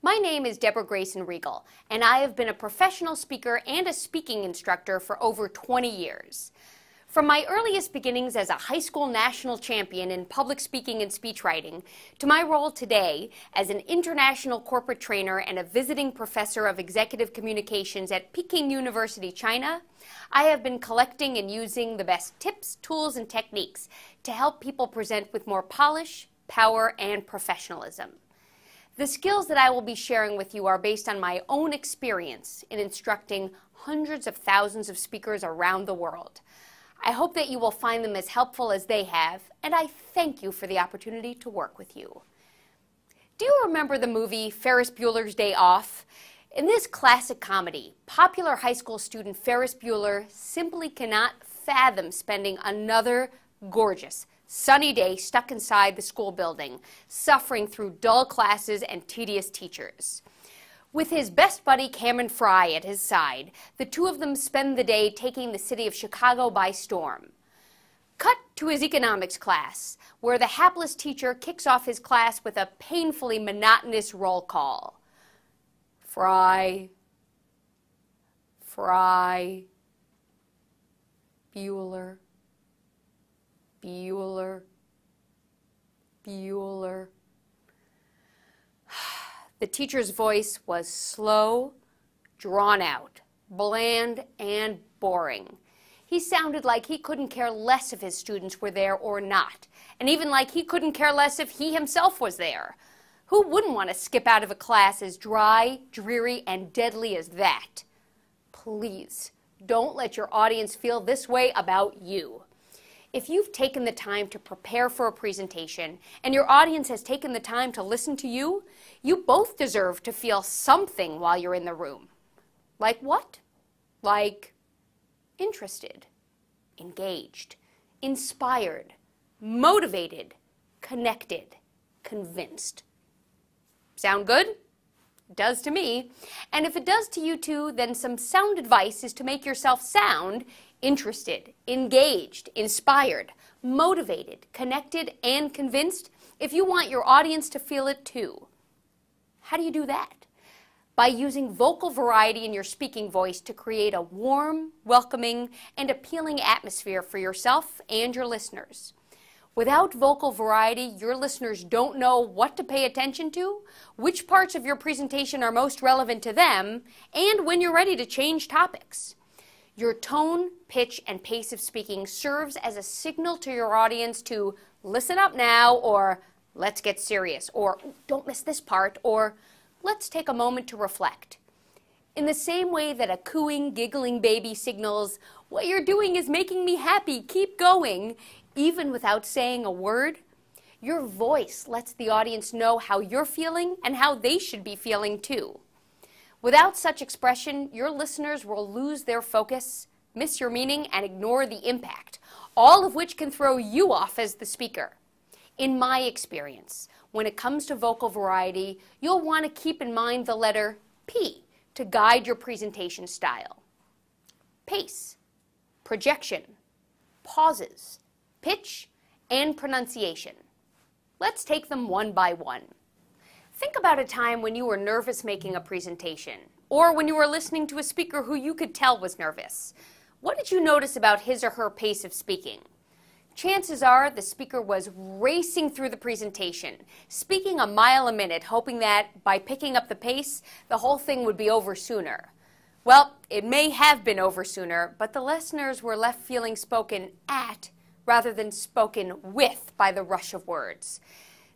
My name is Deborah Grayson Regal, and I have been a professional speaker and a speaking instructor for over 20 years. From my earliest beginnings as a high school national champion in public speaking and speech writing, to my role today as an international corporate trainer and a visiting professor of executive communications at Peking University, China, I have been collecting and using the best tips, tools, and techniques to help people present with more polish, power, and professionalism. The skills that I will be sharing with you are based on my own experience in instructing hundreds of thousands of speakers around the world. I hope that you will find them as helpful as they have, and I thank you for the opportunity to work with you. Do you remember the movie Ferris Bueller's Day Off? In this classic comedy, popular high school student Ferris Bueller simply cannot fathom spending another gorgeous, sunny day stuck inside the school building, suffering through dull classes and tedious teachers. With his best buddy Cameron Fry at his side, the two of them spend the day taking the city of Chicago by storm. Cut to his economics class, where the hapless teacher kicks off his class with a painfully monotonous roll call. Fry, Fry, Bueller, Bueller, Bueller. The teacher's voice was slow, drawn out, bland, and boring. He sounded like he couldn't care less if his students were there or not, and even like he couldn't care less if he himself was there. Who wouldn't want to skip out of a class as dry, dreary, and deadly as that? Please, don't let your audience feel this way about you. If you've taken the time to prepare for a presentation and your audience has taken the time to listen to you, you both deserve to feel something while you're in the room. Like what? Like interested, engaged, inspired, motivated, connected, convinced. Sound good? It does to me. And if it does to you too, then some sound advice is to make yourself sound interested, engaged, inspired, motivated, connected, and convinced if you want your audience to feel it too. How do you do that? By using vocal variety in your speaking voice to create a warm, welcoming, and appealing atmosphere for yourself and your listeners. Without vocal variety, your listeners don't know what to pay attention to, which parts of your presentation are most relevant to them, and when you're ready to change topics. Your tone, pitch, and pace of speaking serves as a signal to your audience to listen up now, or let's get serious, or don't miss this part, or let's take a moment to reflect. In the same way that a cooing, giggling baby signals, what you're doing is making me happy, keep going, even without saying a word, your voice lets the audience know how you're feeling and how they should be feeling too. Without such expression, your listeners will lose their focus, miss your meaning, and ignore the impact, all of which can throw you off as the speaker. In my experience, when it comes to vocal variety, you'll want to keep in mind the letter P to guide your presentation style. Pace, projection, pauses, pitch, and pronunciation. Let's take them one by one. Think about a time when you were nervous making a presentation, or when you were listening to a speaker who you could tell was nervous. What did you notice about his or her pace of speaking? Chances are the speaker was racing through the presentation, speaking a mile a minute, hoping that by picking up the pace, the whole thing would be over sooner. Well, it may have been over sooner, but the listeners were left feeling spoken at rather than spoken with by the rush of words.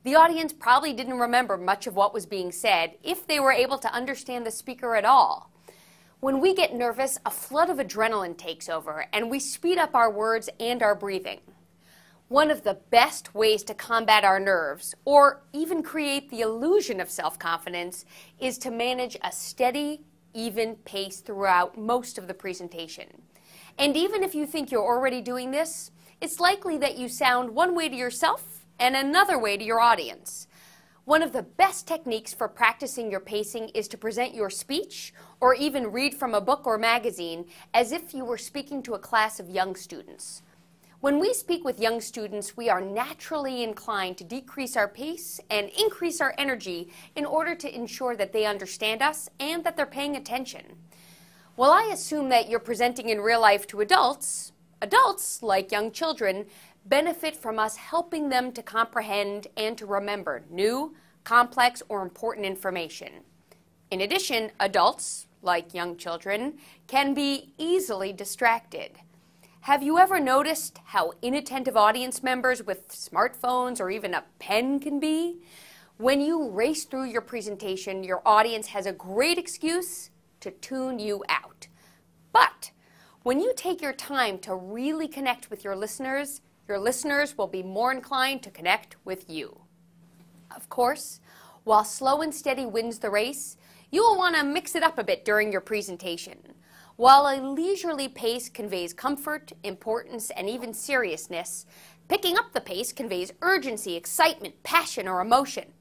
The audience probably didn't remember much of what was being said, if they were able to understand the speaker at all. When we get nervous, a flood of adrenaline takes over, and we speed up our words and our breathing. One of the best ways to combat our nerves, or even create the illusion of self-confidence, is to manage a steady, even pace throughout most of the presentation. And even if you think you're already doing this, it's likely that you sound one way to yourself and another way to your audience. One of the best techniques for practicing your pacing is to present your speech, or even read from a book or magazine, as if you were speaking to a class of young students. When we speak with young students, we are naturally inclined to decrease our pace and increase our energy in order to ensure that they understand us and that they're paying attention. While I assume that you're presenting in real life to adults, adults, like young children, benefit from us helping them to comprehend and to remember new, complex, or important information. In addition, adults, like young children, can be easily distracted. Have you ever noticed how inattentive audience members with smartphones or even a pen can be? When you race through your presentation, your audience has a great excuse to tune you out. But when you take your time to really connect with your listeners will be more inclined to connect with you. Of course, while slow and steady wins the race, you will want to mix it up a bit during your presentation. While a leisurely pace conveys comfort, importance, and even seriousness, picking up the pace conveys urgency, excitement, passion, or emotion.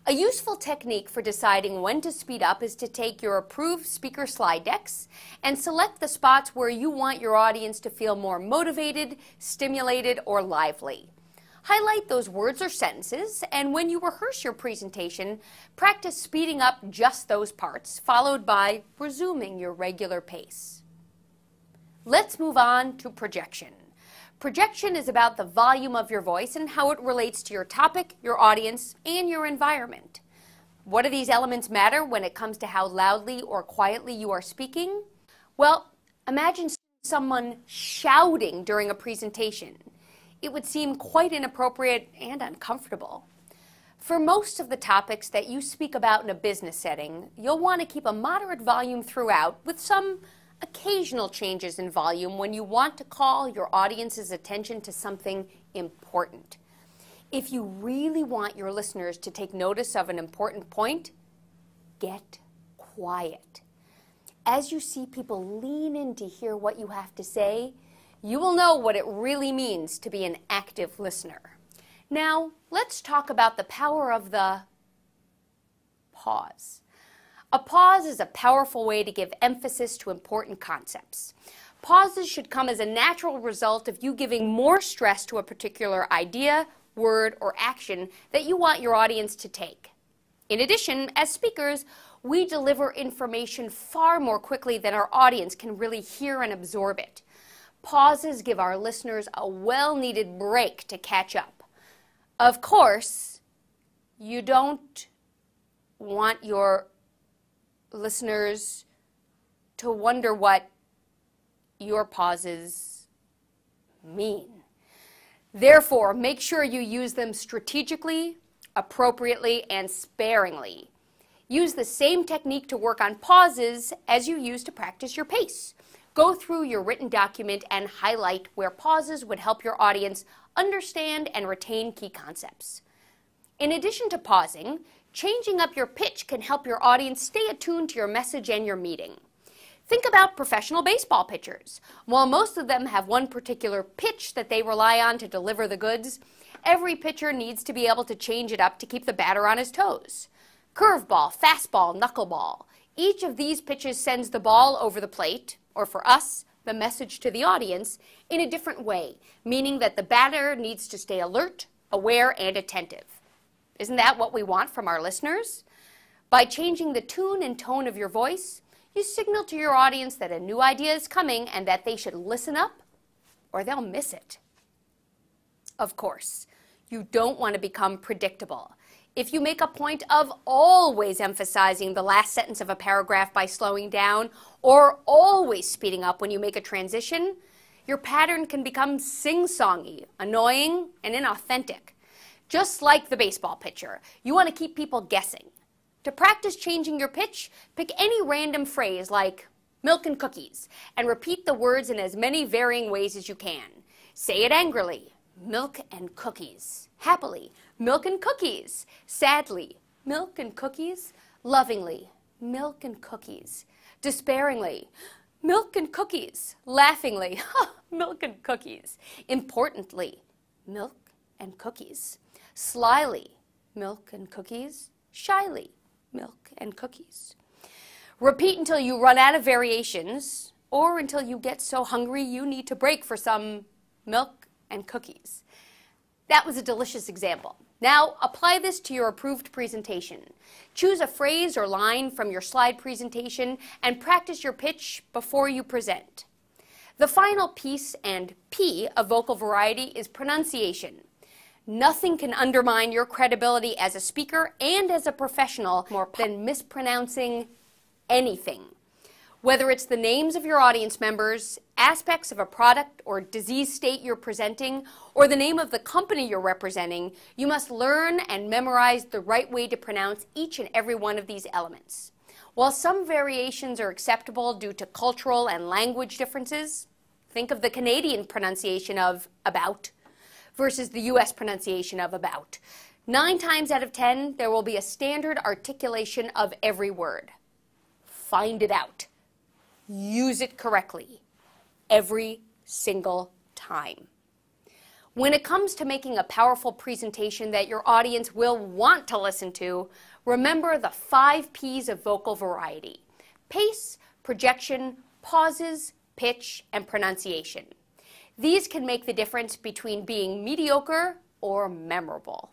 A useful technique for deciding when to speed up is to take your approved speaker slide decks and select the spots where you want your audience to feel more motivated, stimulated, or lively. Highlight those words or sentences, and when you rehearse your presentation, practice speeding up just those parts, followed by resuming your regular pace. Let's move on to projection. Projection is about the volume of your voice and how it relates to your topic, your audience, and your environment. What do these elements matter when it comes to how loudly or quietly you are speaking? Well, imagine someone shouting during a presentation. It would seem quite inappropriate and uncomfortable. For most of the topics that you speak about in a business setting, you'll want to keep a moderate volume throughout with some occasional changes in volume when you want to call your audience's attention to something important. If you really want your listeners to take notice of an important point, get quiet. As you see people lean in to hear what you have to say, you will know what it really means to be an active listener. Now, let's talk about the power of the pause. A pause is a powerful way to give emphasis to important concepts. Pauses should come as a natural result of you giving more stress to a particular idea, word, or action that you want your audience to take. In addition, as speakers, we deliver information far more quickly than our audience can really hear and absorb it. Pauses give our listeners a well-needed break to catch up. Of course, you don't want your listeners to wonder what your pauses mean. Therefore, make sure you use them strategically, appropriately, and sparingly. Use the same technique to work on pauses as you use to practice your pace. Go through your written document and highlight where pauses would help your audience understand and retain key concepts. In addition to pausing, changing up your pitch can help your audience stay attuned to your message and your meeting. Think about professional baseball pitchers. While most of them have one particular pitch that they rely on to deliver the goods, every pitcher needs to be able to change it up to keep the batter on his toes. Curveball, fastball, knuckleball. Each of these pitches sends the ball over the plate, or for us, the message to the audience, in a different way, meaning that the batter needs to stay alert, aware, and attentive. Isn't that what we want from our listeners? By changing the tune and tone of your voice, you signal to your audience that a new idea is coming and that they should listen up or they'll miss it. Of course, you don't want to become predictable. If you make a point of always emphasizing the last sentence of a paragraph by slowing down, or always speeding up when you make a transition, your pattern can become sing-songy, annoying, and inauthentic. Just like the baseball pitcher, you want to keep people guessing. To practice changing your pitch, pick any random phrase like milk and cookies, and repeat the words in as many varying ways as you can. Say it angrily, milk and cookies. Happily, milk and cookies. Sadly, milk and cookies. Lovingly, milk and cookies. Despairingly, milk and cookies. Laughingly, milk and cookies. Importantly, milk and cookies. Slyly, milk and cookies. Shyly, milk and cookies. Repeat until you run out of variations, or until you get so hungry you need to break for some milk and cookies. That was a delicious example. Now, apply this to your approved presentation. Choose a phrase or line from your slide presentation and practice your pitch before you present. The final piece and P of vocal variety is pronunciation. Nothing can undermine your credibility as a speaker and as a professional more than mispronouncing anything. Whether it's the names of your audience members, aspects of a product or disease state you're presenting, or the name of the company you're representing, you must learn and memorize the right way to pronounce each and every one of these elements. While some variations are acceptable due to cultural and language differences, think of the Canadian pronunciation of about versus the US pronunciation of about. 9 times out of 10, there will be a standard articulation of every word. Find it out. Use it correctly every single time. When it comes to making a powerful presentation that your audience will want to listen to, remember the 5 P's of vocal variety: pace, projection, pauses, pitch, and pronunciation. These can make the difference between being mediocre or memorable.